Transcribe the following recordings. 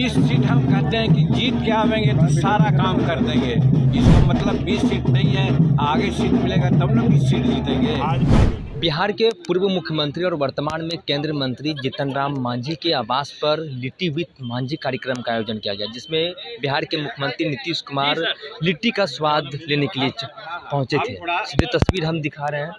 20 seat हम कहते हैं कि जीत के आवेंगे तो सारा काम कर देंगे। इसका मतलब 20 सीट नहीं है, आगे सीट मिलेगा तब ना 20 सीट जीतेंगे। बिहार के पूर्व मुख्यमंत्री और वर्तमान में केंद्रीय मंत्री जीतन राम मांझी के आवास पर लिट्टी विद मांझी कार्यक्रम का आयोजन किया गया, जिसमें बिहार के मुख्यमंत्री नीतीश कुमार लिट्टी का स्वाद लेने के लिए पहुंचे थे। सीधे तस्वीर हम दिखा रहे हैं,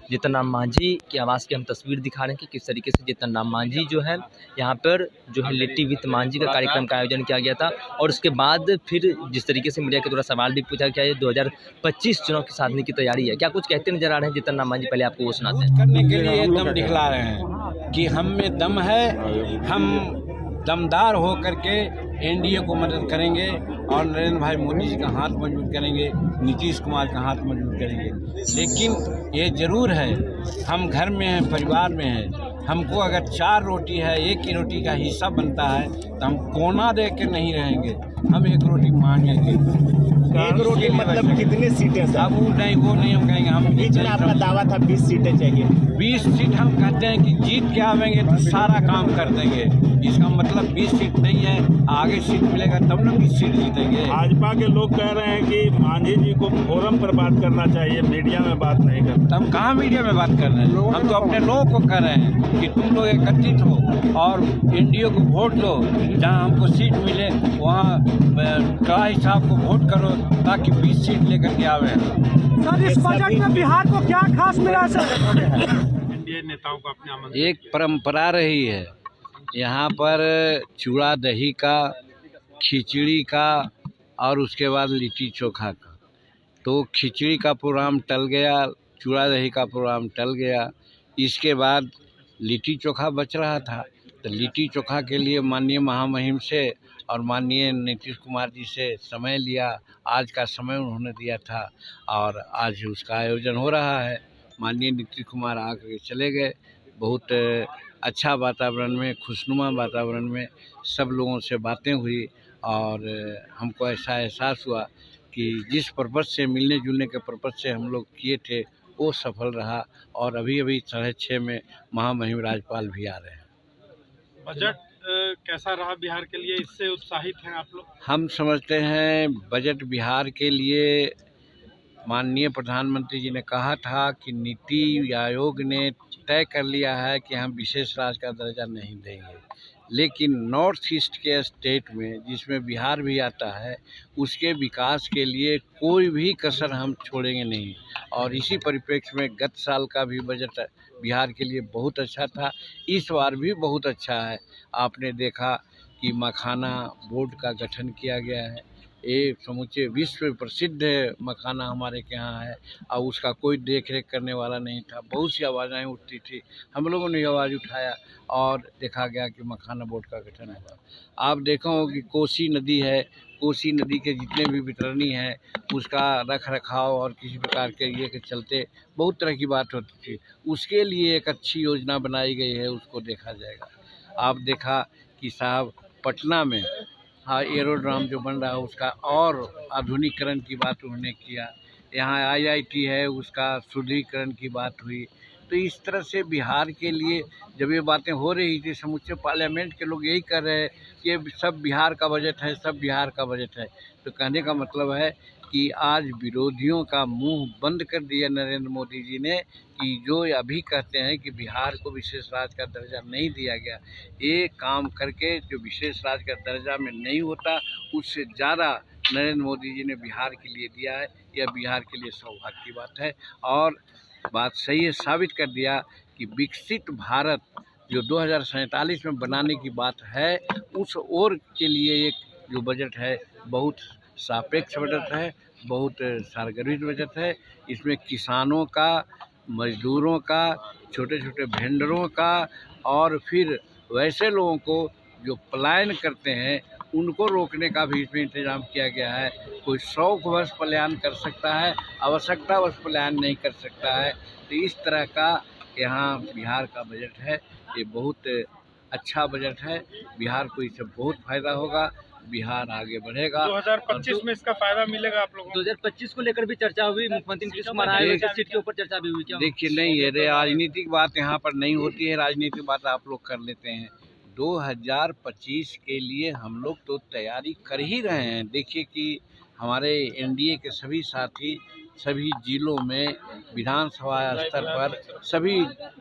जीतन राम मांझी के आवास की हम तस्वीर दिखा रहे हैं कि किस तरीके से जीतन राम मांझी जो है यहाँ पर जो है लिट्टी विद मांझी का कार्यक्रम का आयोजन किया गया था। और उसके बाद फिर जिस तरीके से मीडिया के द्वारा सवाल भी पूछा गया, ये 2025 चुनाव की साधने की तैयारी है, क्या कुछ कहते नजर आ रहे हैं जीतन राम मांझी? पहले आपको वो सुनाते हैं। करने के लिए दम दिखला रहे हैं कि हम में दम है, हम दमदार हो करके एनडीए को मदद करेंगे और नरेंद्र भाई मोदी जी का हाथ मजबूत करेंगे, नीतीश कुमार का हाथ मजबूत करेंगे। लेकिन ये ज़रूर है, हम घर में हैं, परिवार में हैं, हमको अगर 4 रोटी है, एक ही रोटी का हिस्सा बनता है तो हम कोना दे के नहीं रहेंगे, हम एक रोटी मांगेंगे। एक रोटी मतलब कितनी सीटें सर? अब वो नहीं हम कहेंगे। हम बीच में आपका दावा था 20 सीटें चाहिए। 20 सीट हम कहते हैं कि जीत के आवेंगे तो सारा काम कर देंगे। इसका मतलब 20 सीट नहीं है, आगे सीट मिलेगा तब ना 20 सीट जीतेंगे। भाजपा के लोग कह रहे हैं कि मांझी जी को फोरम पर बात करना चाहिए, मीडिया में बात नहीं करना। हम कहाँ मीडिया में बात कर रहे हैं, हम तो अपने लोगों को कह रहे हैं कि तुम लोग एकत्रित हो और एनडीए को वोट दो, जहाँ हमको सीट मिले वहाँ कड़ाही साहब को वोट करो ताकि 20 सीट लेकर के आवे। सर, इस बजट में बिहार को क्या खास मिला सर? एनडीए नेताओं को अपने आमंत्रित। एक परंपरा रही है यहाँ पर चूड़ा दही का, खिचड़ी का और उसके बाद लिट्टी चोखा का। तो खिचड़ी का प्रोग्राम टल गया, चूड़ा दही का प्रोग्राम टल गया, इसके बाद लिट्टी चोखा बच रहा था। तो लिट्टी चोखा के लिए माननीय महामहिम से और माननीय नीतीश कुमार जी से समय लिया, आज का समय उन्होंने दिया था और आज उसका आयोजन हो रहा है। माननीय नीतीश कुमार आकर के चले गए, बहुत अच्छा वातावरण में, खुशनुमा वातावरण में सब लोगों से बातें हुई और हमको ऐसा एहसास हुआ कि जिस पर्पज़ से मिलने जुलने के पर्पज़ से हम लोग किए थे वो सफल रहा। और अभी 6:30 में महामहिम राज्यपाल भी आ रहे हैं। बजट कैसा रहा बिहार के लिए, इससे उत्साहित हैं आप लोग? हम समझते हैं बजट बिहार के लिए, माननीय प्रधानमंत्री जी ने कहा था कि नीति आयोग ने तय कर लिया है कि हम विशेष राज्य का दर्जा नहीं देंगे, लेकिन नॉर्थ ईस्ट के स्टेट में जिसमें बिहार भी आता है उसके विकास के लिए कोई भी कसर हम छोड़ेंगे नहीं। और इसी परिप्रेक्ष्य में गत साल का भी बजट बिहार के लिए बहुत अच्छा था, इस बार भी बहुत अच्छा है। आपने देखा कि मखाना बोर्ड का गठन किया गया है, ये समूचे विश्व प्रसिद्ध मखाना हमारे के यहाँ है और उसका कोई देख रेख करने वाला नहीं था। बहुत सी आवाज़ें उठती थी, हम लोगों ने आवाज़ उठाया और देखा गया कि मखाना बोर्ड का गठन हुआ। आप देखा हो कि कोसी नदी है, कोसी नदी के जितने भी वितरणी हैं उसका रख रखाव और किसी प्रकार के ये के चलते बहुत तरह की बात होती थी, उसके लिए एक अच्छी योजना बनाई गई है, उसको देखा जाएगा। आप देखा कि साहब पटना में हाँ एरोड्राम जो बन रहा है उसका और आधुनिकीकरण की बात उन्होंने किया, यहाँ आईआईटी है उसका सुदृढ़ीकरण की बात हुई। तो इस तरह से बिहार के लिए जब ये बातें हो रही थी, समूचे पार्लियामेंट के लोग यही कर रहे हैं कि ये सब बिहार का बजट है, सब बिहार का बजट है। तो कहने का मतलब है कि आज विरोधियों का मुंह बंद कर दिया नरेंद्र मोदी जी ने कि जो अभी कहते हैं कि बिहार को विशेष राज्य का दर्जा नहीं दिया गया, ये काम करके जो विशेष राज्य का दर्जा में नहीं होता उससे ज़्यादा नरेंद्र मोदी जी ने बिहार के लिए दिया है। यह बिहार के लिए सौभाग्य की बात है और बात सही है, साबित कर दिया कि विकसित भारत जो 2047 में बनाने की बात है उस ओर के लिए एक जो बजट है बहुत सापेक्ष बजट है, बहुत सारगर्भित बजट है। इसमें किसानों का, मजदूरों का, छोटे छोटे वेंडरों का और फिर वैसे लोगों को जो पलायन करते हैं उनको रोकने का भी इसमें इंतजाम किया गया है। कोई शौकवश पलायन कर सकता है, आवश्यकतावश पलायन नहीं कर सकता है। तो इस तरह का यहाँ बिहार का बजट है, ये बहुत अच्छा बजट है, बिहार को इससे बहुत फायदा होगा, बिहार आगे बढ़ेगा। 2025 में इसका फायदा मिलेगा आप लोगों को? 2025 को लेकर भी चर्चा हुई, मुख्यमंत्री नीतीश कुमार आए, सीट के ऊपर चर्चा भी हुई क्या? देखिए नहीं, ये राजनीतिक बात यहाँ पर नहीं होती है, राजनीतिक बात आप लोग कर लेते हैं। 2025 के लिए हम लोग तो तैयारी कर ही रहे हैं। देखिए कि हमारे एनडीए के सभी साथी सभी जिलों में विधानसभा स्तर पर सभी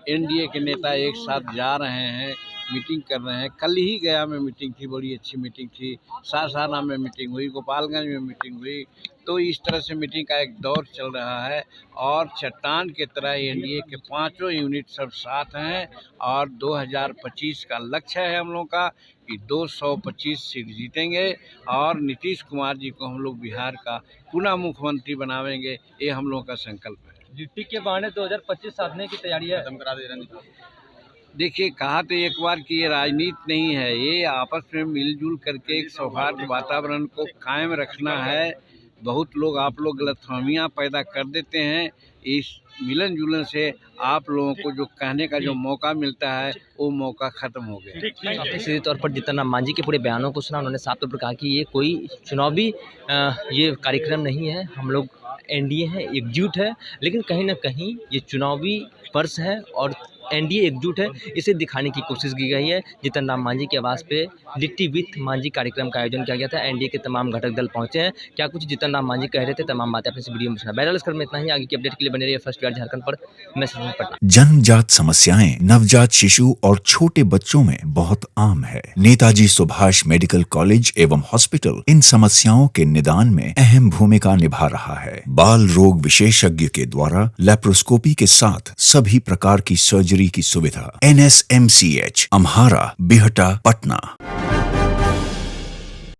एनडीए के नेता एक साथ जा रहे हैं, मीटिंग कर रहे हैं। कल ही गया में मीटिंग थी, बड़ी अच्छी मीटिंग थी। सासाराम में मीटिंग हुई, गोपालगंज में मीटिंग हुई। तो इस तरह से मीटिंग का एक दौर चल रहा है और चट्टान की तरह एनडीए के पांचों यूनिट सब साथ हैं और 2025 का लक्ष्य है हम लोग का कि 225 सीट जीतेंगे और नीतीश कुमार जी को हम लोग बिहार का पुनः मुख्यमंत्री बनावेंगे। ये हम लोगों का संकल्प है। लिट्टी के बहाने 2025 साधने की तैयारी है। देखिए, कहा तो एक बार कि ये राजनीति नहीं है, ये आपस में मिलजुल करके एक सौहार्द वातावरण को कायम रखना है। बहुत लोग आप लोग गलतफहमियाँ पैदा कर देते हैं। इस मिलन जुलन से आप लोगों को जो कहने का जो मौका मिलता है वो मौका ख़त्म हो गया। आपने सीधे तौर पर जितनराम मांझी के पूरे बयानों को सुना, उन्होंने साफ तौर पर कहा कि ये कोई चुनावी ये कार्यक्रम नहीं है, हम लोग एनडीए है, एकजुट है। लेकिन कहीं ना कहीं ये चुनावी वर्ष है और एनडीए एकजुट है, इसे दिखाने की कोशिश की गई है। जितनराम मांझी के आवास पे लिट्टी विथ मांझी कार्यक्रम का आयोजन किया गया था। एनडीए के तमाम घटक दल पहुंचे हैं। क्या कुछ जितनराम मांझी कह रहे थे, तमाम बातें अपने इस वीडियो में सुना। बहरहाल इसकर में इतना ही। आगे की अपडेट के लिए बने रहिए फर्स्ट बिहार झारखंड पर। मैं सचिन पटना। जन्मजात समस्याएं नवजात शिशु और छोटे बच्चों में बहुत आम है। नेताजी सुभाष मेडिकल कॉलेज एवं हॉस्पिटल इन समस्याओं के निदान में अहम भूमिका निभा रहा है। बाल रोग विशेषज्ञ के द्वारा लेप्रोस्कोपी के साथ सभी प्रकार की सर्जरी की सुविधा। NSMCH अम्हारा, बिहटा, पटना।